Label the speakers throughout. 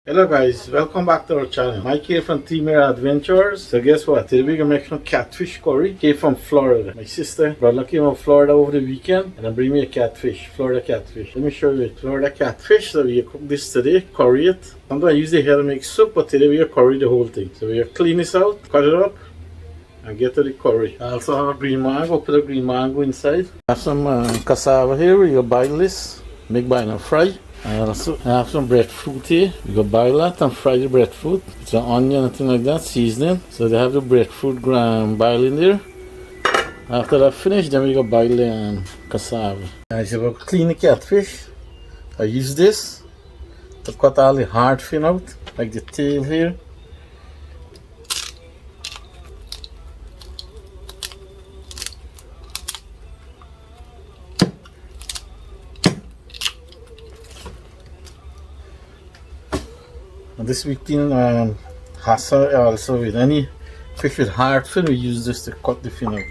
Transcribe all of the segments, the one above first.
Speaker 1: Hello guys, welcome back to our channel. Mike here from TeamHira Adventures. So guess what? Today we're gonna make some catfish curry. Came from Florida. My sister brother came from Florida over the weekend and I bring me a catfish, Florida catfish. Let me show you it. Florida catfish. So we cook this today, curry it. Sometimes I use the hair to make soup, but today we are curry the whole thing. So we are clean this out, cut it up, and get to the curry. I also have a green mango. Put a green mango inside. I have some cassava here. We go boil this, make banana fry. I also have some breadfruit here. We go boil that and fry the breadfruit. It's an onion and things like that, seasoning. So they have the breadfruit boiling there. After that finish, then we go boil the cassava. I should go clean the catfish. I use this to cut all the hard fin out, like the tail here. And this we clean hassle also with any fish with hard fin. We use this to cut the fin out.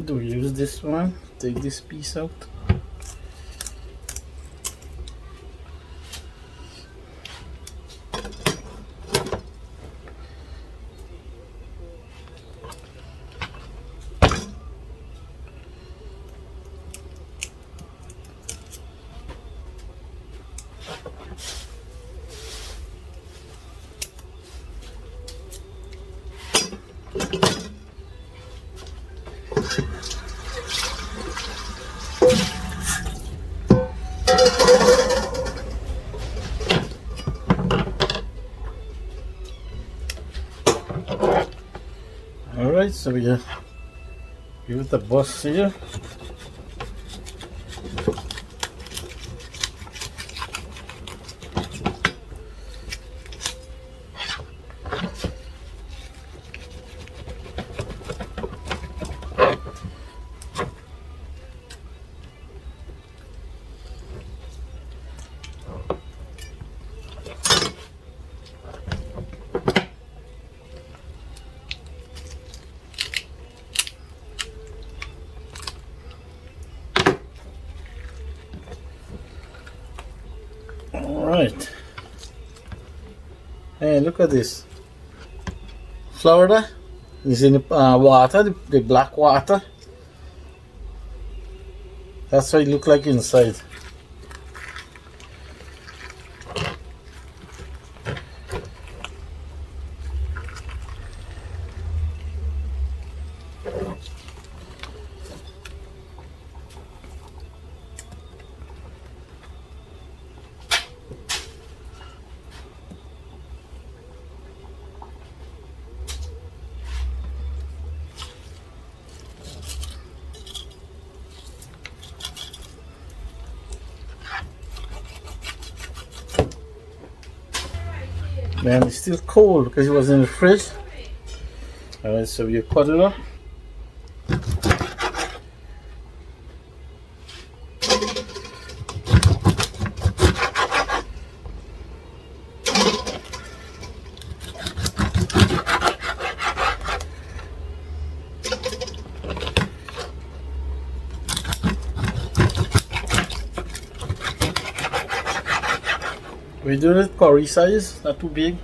Speaker 1: Do we use this one? Take this piece out. Alright, so we give it a bust here. Alright. Hey, look at this. Florida is in the water, the black water. That's what it looks like inside. Man, it's still cold because it was in the fridge. Alright, so you cut it up. We're doing it curry size, not too big.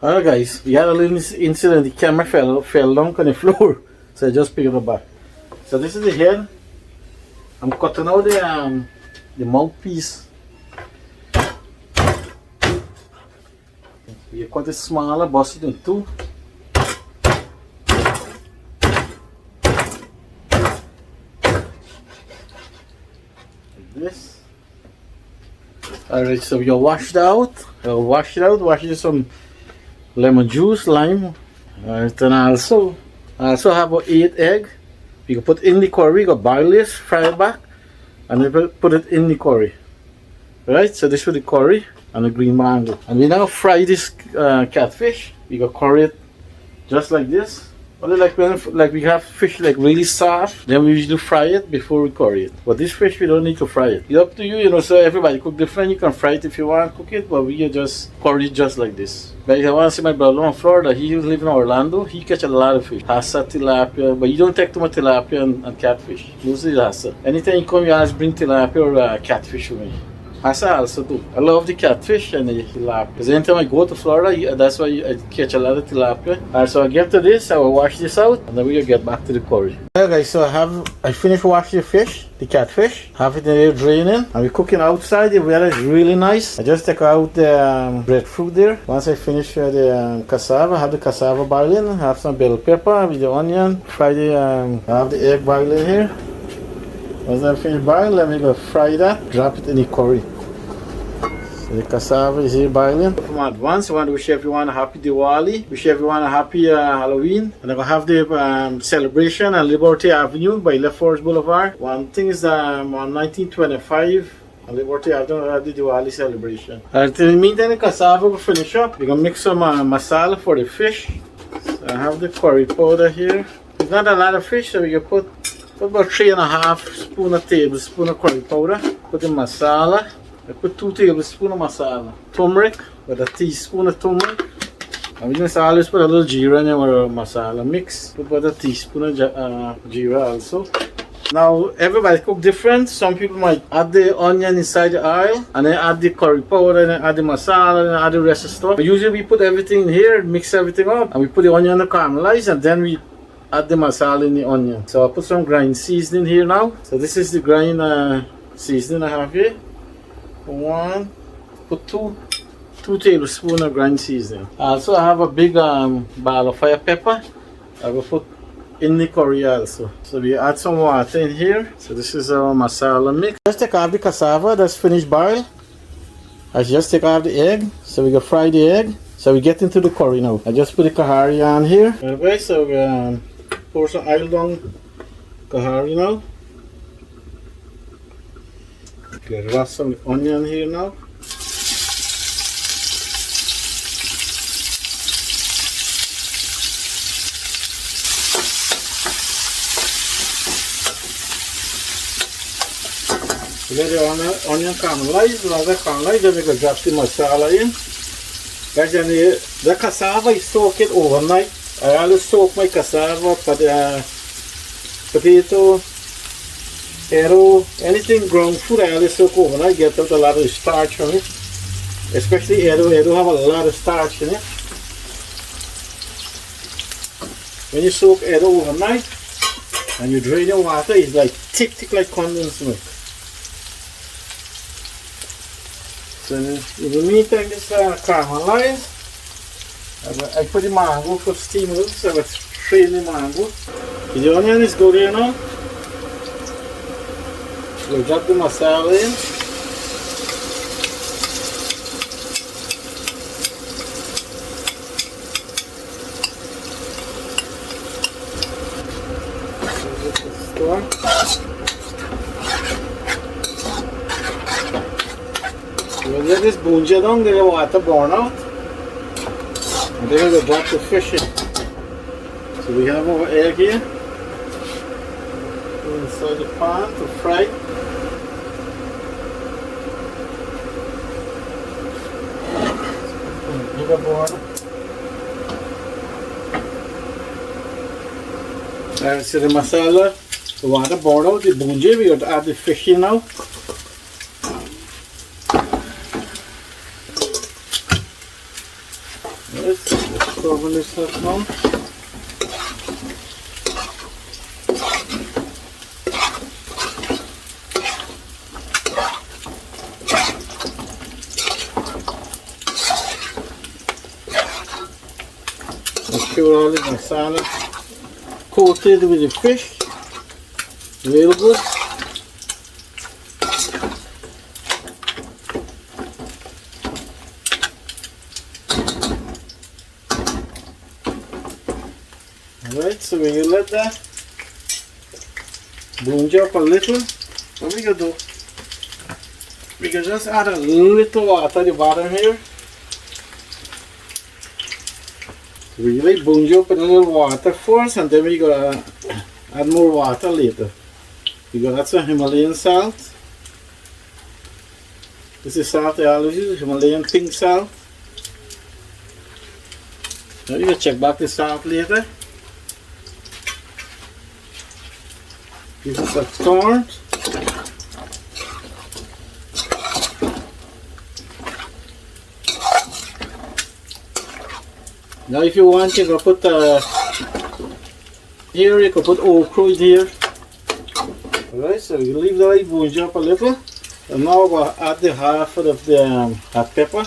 Speaker 1: Alright guys, we had a little incident. The camera fell down on the floor, so I just picked it up back. So this is the head. I'm cutting out the mouthpiece. You cut it smaller, bust it in two. Like this. Alright, so you wash it out. Wash it with some lemon juice, lime. Alright, and I also have an 8 egg. You can put in the curry, you can boil this, fry it back, and then put it in the curry. Right, so this is the curry and the green mango. And we now fry this catfish. We can curry it just like this. Only like when we have fish like really soft, then we usually fry it before we curry it. But this fish we don't need to fry it. It's up to you, you know. So everybody cook different. You can fry it if you want to cook it, but we just curry it just like this. But if I want to see my brother in Florida, he lives in Orlando. He catch a lot of fish, hassa, tilapia, but you don't take too much tilapia and catfish. Mostly hassa. Anytime you come, you always bring tilapia or catfish with me. Hassa also do. I love the catfish and the tilapia. Because anytime I go to Florida, that's why I catch a lot of tilapia. Alright, so I get to this, I will wash this out, and then we'll get back to the curry. Okay guys, so I finished washing the fish, the catfish, have it in there draining, and we're cooking outside. The weather is really nice. I just take out the breadfruit there. Once I finish the cassava, I have the cassava boiling, have some bell pepper with the onion, fry the, I have the egg boiling here. Once I finish boiling, let me go fry that, drop it in the curry. So the cassava is here boiling. From advance, I want to wish everyone a happy Diwali, wish everyone a happy Halloween. And I'm going to have the celebration on Liberty Avenue by Left Forest Boulevard. One thing is on 1925, on Liberty Avenue, I have the Diwali celebration. In the meantime, the cassava will finish up. We're going to mix some masala for the fish. So I have the curry powder here. It's not a lot of fish, so we can put about 3.5 tablespoons of curry powder. Put in masala. I put 2 tablespoons of masala. Turmeric, with a teaspoon of turmeric. And we just always put a little Geera in our masala mix. Put about a teaspoon of Geera also. Now everybody cook different. Some people might add the onion inside the oil, and then add the curry powder, and then add the masala, and then add the rest of the stuff. But usually we put everything in here, mix everything up, and we put the onion to caramelize, and then we add the masala in the onion. So I put some grind seasoning here now. So this is the grind seasoning I have here. Put 2 tablespoons of grind seasoning. Also I have a big ball of fire pepper. I will put in the curry also. So we add some water in here. So this is our masala mix. Just take off the cassava that's finished boiled. I just take off the egg. So we go fry the egg. So we get into the curry now. I just put the kahari on here. Okay, so we pour some oil down kahari now. Okay, roast some onion here now. Let the onion caramelize. Once it caramelize, then we can drop the masala in. Guys, then the cassava is soaked overnight. I always soak my cassava, potato, arrow, anything ground food I always soak overnight. Get out a lot of starch from it. Especially arrow. Arrow have a lot of starch in it. When you soak arrow overnight and you drain the water, it's like thick like condensed milk. So in the meantime, this caramelized. I put the mango for steam, so I strain the mango. The onion is good here now. We'll drop the masala in. We'll let this bunja down, get the water burn out. And then we'll drop the fish in. So we have our egg here. Inside the pan to fry. Bigger board. Alright, so the masala, the water burn out, the bunja, we got to add the fish in now. Yes. Cover this up now. Make sure all the masala coated with the fish. Real good. Alright, so when you let that brown up a little, what we gonna do? We can just add a little water at the bottom here. We like brown up with a little water first, and then we gonna add more water later. We gonna add some Himalayan salt. This is salt I always use, Himalayan pink salt. Now you can check back the salt later. Give it a turn. Now if you want, you can put here, you can put okra here. Alright, so you leave the light brown up a little. And now we'll add the half of the hot pepper.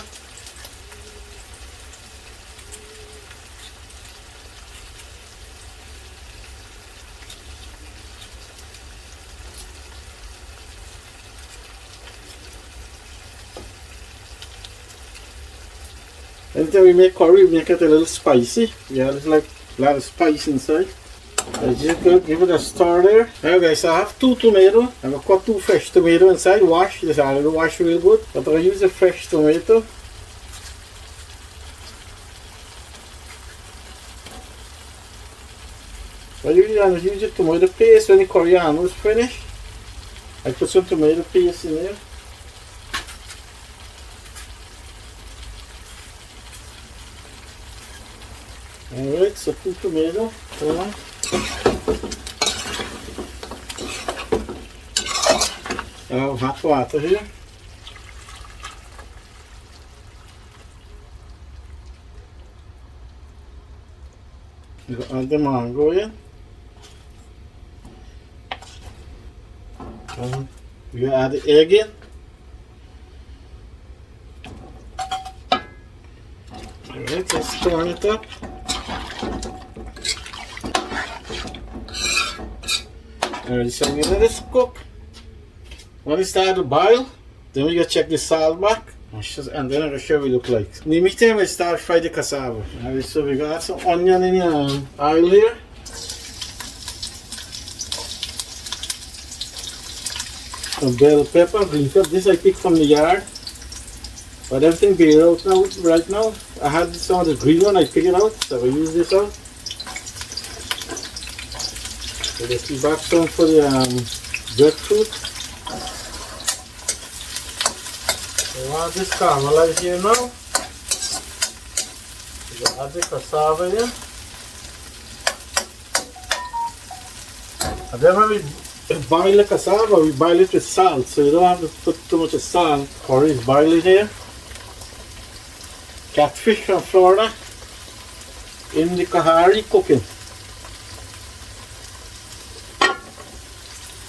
Speaker 1: Anytime we make curry, we make it a little spicy. Yeah, there's like a lot of spice inside. I just give it a stir there. Alright guys, so I have 2 tomatoes. I'm going to cut 2 fresh tomatoes inside. Wash, this already washed real good. But I'm going to use a fresh tomato. So I use the tomato paste when the coriander is finished. I put some tomato paste in there. Alright, so 2 tomatoes. I have hot water here. You add the mango in. You add the egg in. Alright, let's turn it up. Alright, so we let this cook. When it starts to boil, then we gotta check the salt back. And then I'm gonna show you what it looks like. In the meantime, I start fry the cassava. Alright, so we got some onion in the oil here. Some bell pepper, green pepper. This I picked from the yard. But everything bare out now, right now. I had some of the green one, I picked it out, so I use this out. So let's keep back some for the breadfruit. So I add this caramelize here now. We add the cassava in. And then when we boil the cassava, we boil it with salt, so you don't have to put too much of salt. Curry is boiling here. Catfish from Florida in the Kahari cooking.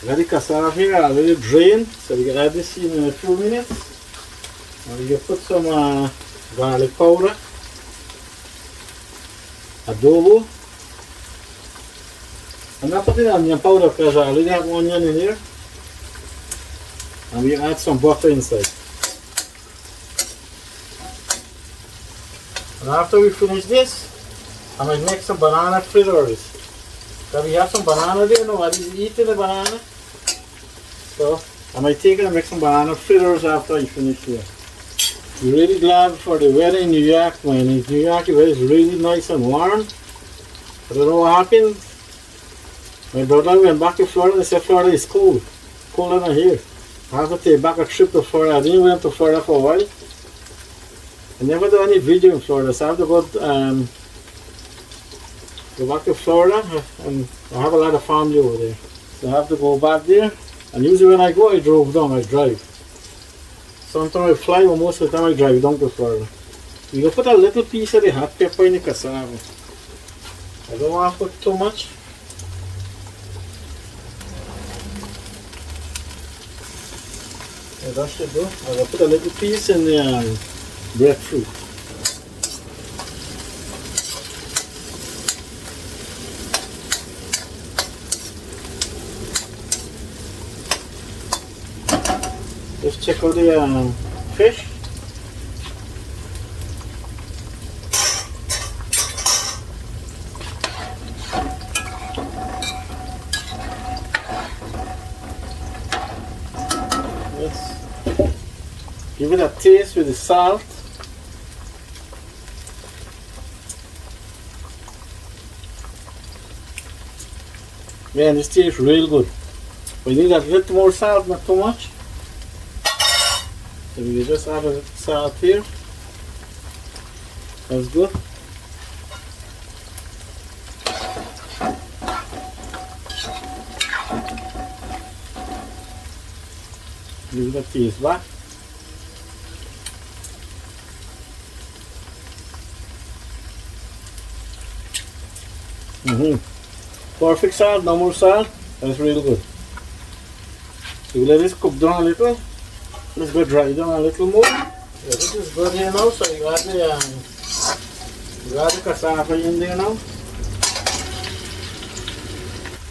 Speaker 1: Got the cassava here already drained, so we can add this in a few minutes. And we can put some garlic powder, adobo. I'm not putting onion powder because I already have onion in here. And we add some butter inside. And after we finish this, I might make some banana fritters. So we have some banana there, nobody's eating the banana. So I might take it and make some banana fritters after I finish here. I'm really glad for the weather in New York, man. In New York the weather is really nice and warm. I don't know what happened. My brother went back to Florida and said Florida is cold. Colder than here. I have to take back a trip to Florida. I didn't went to Florida for a while. I never do any video in Florida, so I have to go back to Florida, and I have a lot of family over there. So I have to go back there, and usually when I go, I drove down, I drive. Sometimes I fly, but most of the time I drive down to Florida. We will put a little piece of the hot pepper in the cassava. I don't want to put too much. That should do. I will put a little piece in the breadfruit. Just check out the fish. Give it a taste with the salt. Man, this tastes real good. We need a little more salt, not too much. So we just add a little salt here. That's good. Give it a taste back. Perfect salt, no more salt. That's real good. So we let this cook down a little. Let's go dry down a little more. Yeah, this is good here now. So you got the cassava in there now.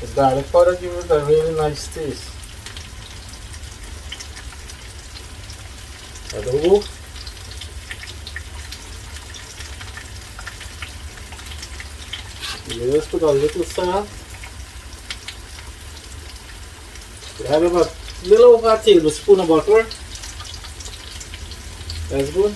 Speaker 1: The garlic powder gives it a really nice taste. Adobo. You just put a little salt. You add about a little over a tablespoon of butter. That's good.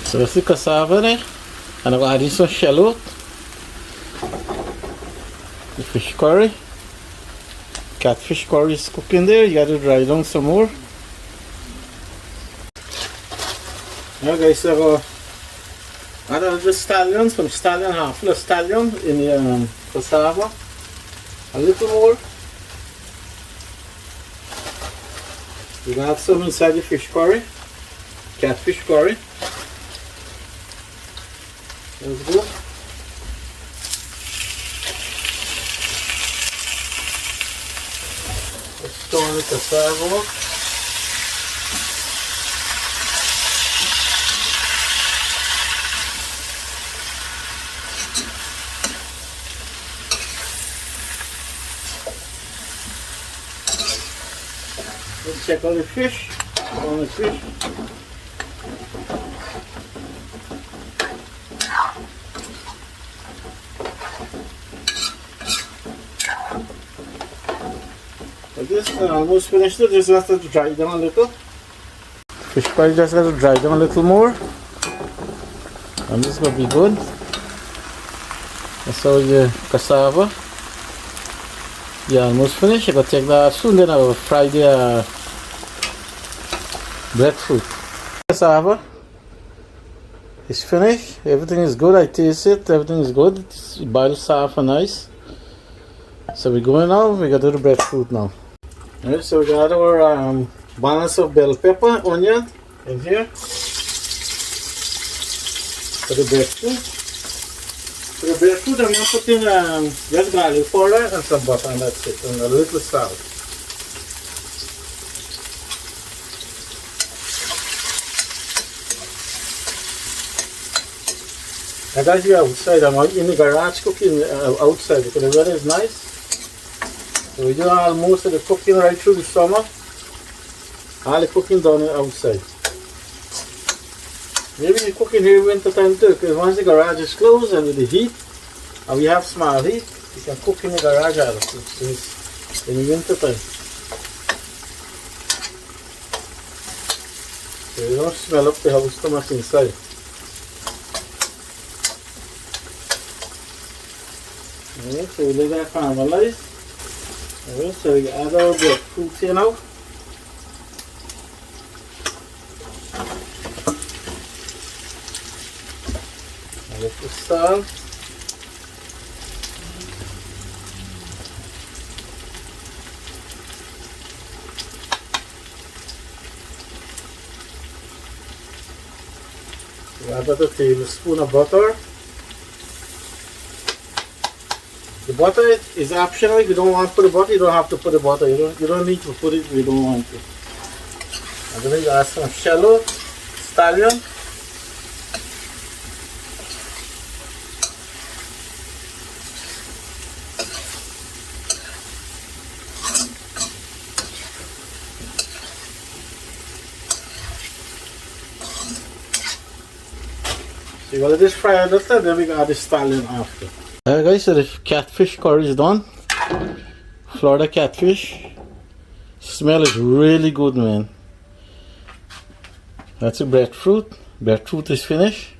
Speaker 1: So that's the cassava there. And I'm adding some shallot. The fish curry. Catfish curry is cooking there. You got to dry down some more. Now guys, so add a little scallions, some scallion, half full of scallion in the cassava. A little more. You can add some inside the fish curry, catfish curry. That's good. Let's throw in the cassava. Let's check on the fish. On the fish. Like this, almost finished it. Just have to dry down a little. Fish curry just have to dry down a little more. And this is going to be good. That's all the cassava. Yeah, almost finished. I gotta take that soon. Then I will fry the breadfruit. Cassava is finished. Everything is good. I taste it. Everything is good. It's boiled soft and nice. So we're going now. We gotta do the breadfruit now. Alright, so we got our balance of bell pepper, onion in here for the breadfruit. For the breadfruit, I'm going to put in just garlic powder and some butter, and that's it, and a little salt. I got you outside. I'm in the garage cooking outside because the weather is nice. So we do most of the cooking right through the summer. All the cooking done outside. Maybe you cook in here winter time too, because once the garage is closed and with the heat, and we have small heat, you can cook in the garage in the winter time. So you don't smell up the house too much inside. Alright, so we let that caramelize. Alright, so we add our breadfruit here now. A little salt. You add about a tablespoon of butter. The butter is optional. If you don't want to put the butter, you don't have to put the butter. You don't need to put it if you don't want to. And then you add some shallow, scallion. So you gotta just fry it a little, then we got the scallion after. Alright guys, so the catfish curry is done. Florida catfish. Smell is really good, man. That's the breadfruit. Breadfruit is finished.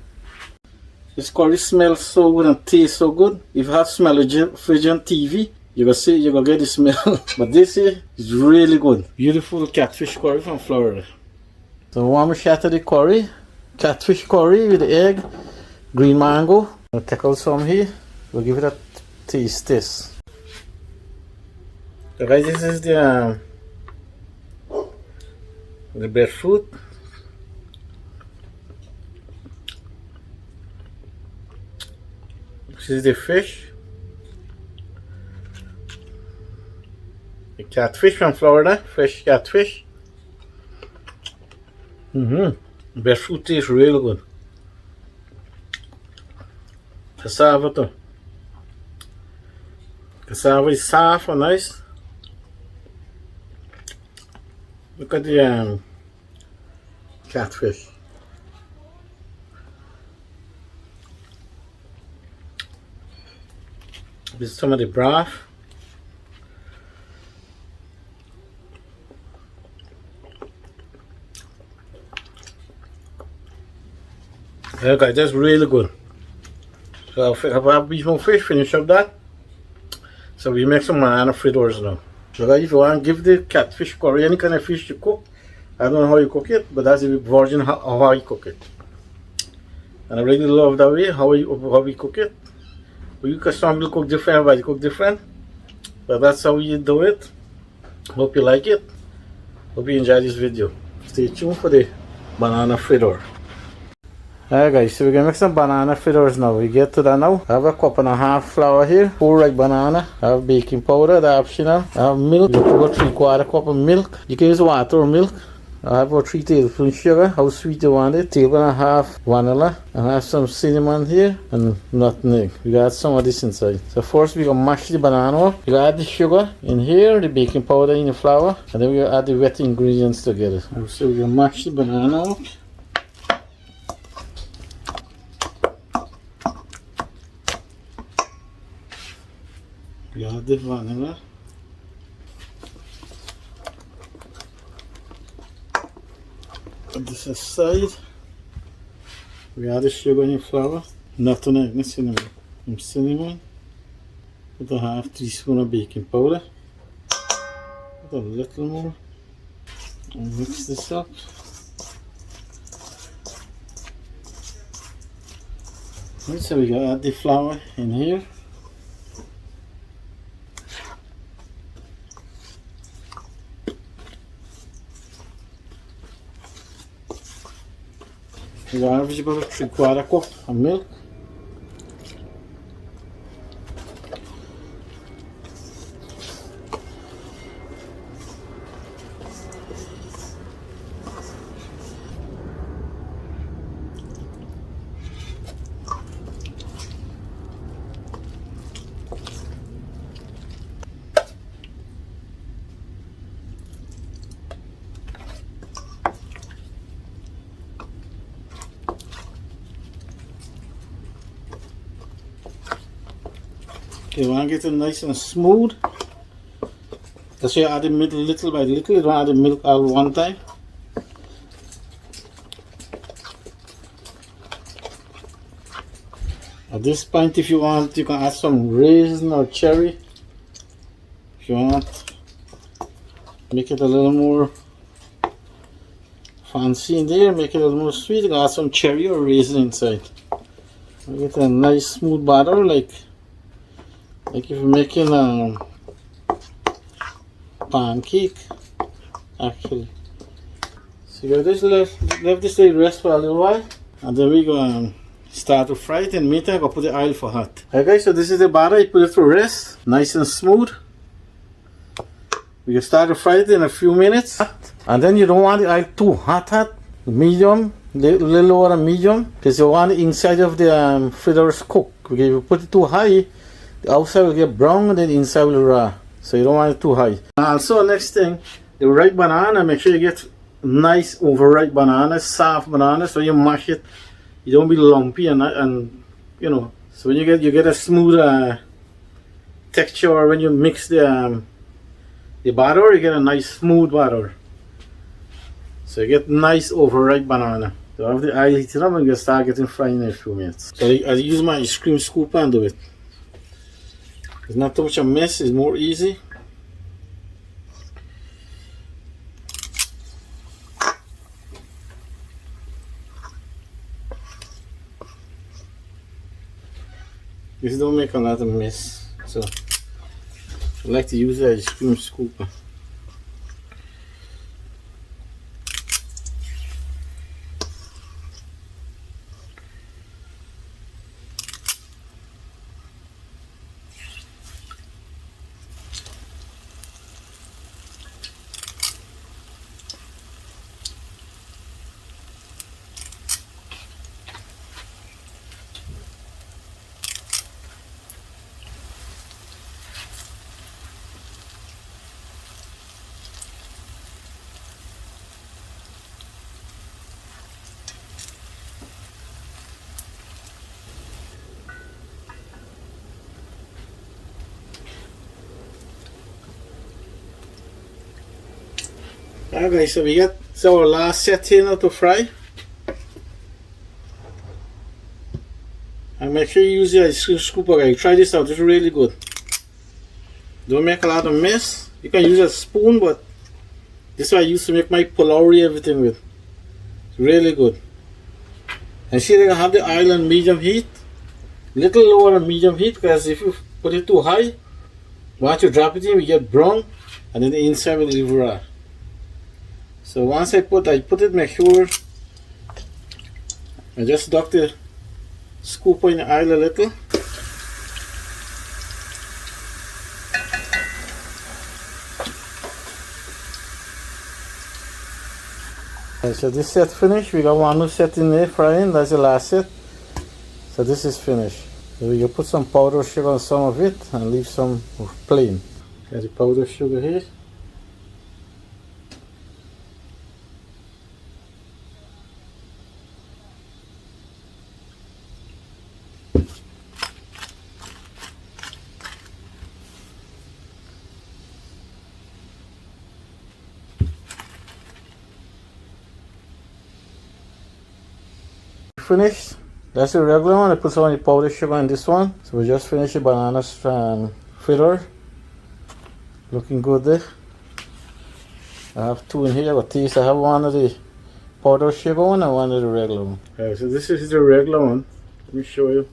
Speaker 1: This curry smells so good and tastes so good. If you have smell-o-vision TV, you gonna see, you gonna get the smell. But this here is really good. Beautiful catfish curry from Florida. So one more shot of the curry. Catfish curry with the egg, green mango. I'll take out some here. We'll give it a taste test. So guys, this is the breadfruit. This is the fish. The catfish from Florida, fresh catfish. Breadfruit tastes really good. Cassava too. Cassava is soft and nice. Look at the catfish. This is some of the broth. Okay, that's really good. So if I have beef and fish, finish up that. So we make some banana fritters now. So guys, if you want to give the catfish curry any kind of fish you cook, I don't know how you cook it, but that's the version how I cook it. And I really love that way, how we cook it. You can some people cook different, everybody cook different. But that's how we do it. Hope you like it. Hope you enjoy this video. Stay tuned for the banana fritter. Alright guys, so we're gonna make some banana fritters now. We get to that now. I have a cup and a half flour here, 4 ripe banana. I have baking powder, that's optional. I have milk, you put about 3/4 cup of milk. You can use water or milk. I have about 3 tablespoons sugar, how sweet you want it. 1.5 vanilla. And I have some cinnamon here and nutmeg. We got some of this inside. So first we gonna mash the banana up. You gotta add the sugar in here, the baking powder in the flour, and then we gonna add the wet ingredients together. So we're gonna mash the banana up. We add the vanilla. Put this aside. We add the sugar in the flour. Nutmeg and cinnamon. Some cinnamon. Put a half teaspoon of baking powder. Put a little more. And mix this up. Right, so we gotta add the flour in here. We average about 3/4 cup of milk. You want to get it nice and smooth. That's why you add the milk little by little. You don't add the milk all one time. At this point, if you want, you can add some raisin or cherry. If you want, make it a little more fancy in there, make it a little more sweet. You can add some cherry or raisin inside. You get a nice smooth batter, like if you're making a pancake, actually. So you just let this rest for a little while. And then we go start to fry it. In the meantime, I go put the oil for hot. Okay guys, so this is the batter. I put it to rest, nice and smooth. We can start to fry it in a few minutes. And then you don't want the oil too hot, medium, little lower than medium, because you want the inside of the fritters cook. Because if you put it too high, the outside will get brown and then the inside will raw. So you don't want it too high. Also, next thing, the ripe banana, make sure you get nice overripe banana, soft banana, so you mash it. You don't be lumpy and you know. So when you get a smooth texture when you mix the batter, you get a nice smooth batter. So you get nice overripe banana. So I have the oil heated up and you start getting fried in a few minutes. So I use my ice cream scoop and do it. It's not too much a mess, it's more easy. This don't make a lot of mess, so I like to use the ice cream scooper. Okay, so we got our last set here now to fry. And make sure you use the ice cream scooper, guys. Try this out, it's really good. Don't make a lot of mess. You can use a spoon, but this is what I used to make my pulaury everything with. It's really good. And see, they have the oil on medium heat. Little lower on medium heat, because if you put it too high, once you drop it in, we get brown, and then the inside will be raw. So once I put it, make sure I just duck the scoop in the oil a little. Okay, so this set finished. We got one more set in there frying. That's the last set. So this is finished. So we can put some powdered sugar on some of it and leave some plain. Got the powdered sugar here. Finished. That's the regular one. I put some of the powdered sugar in this one. So we just finished the banana fritter. Looking good there. I have two in here. But taste. I have one of the powdered sugar one and one of the regular one. Okay, so this is the regular one. Let me show you.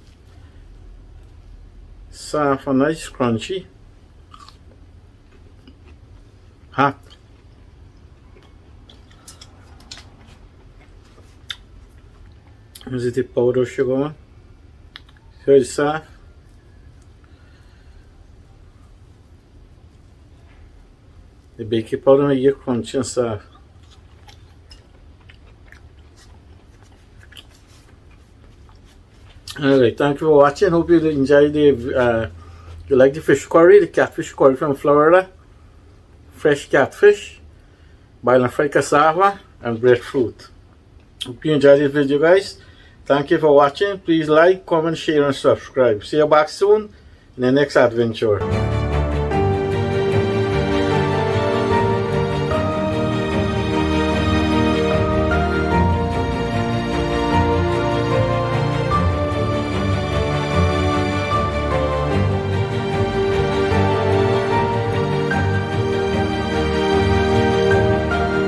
Speaker 1: Soft and nice, crunchy. Hot. This is the powdered sugar one. Very soft. The baking powder make it crunchy and soft. Alright, thank you for watching. Hope you enjoyed the you like the fish curry, the catfish curry from Florida. Fresh catfish, boiled and fried cassava, and breadfruit. Hope you enjoyed this video, guys. Thank you for watching. Please like, comment, share, and subscribe. See you back soon in the next adventure.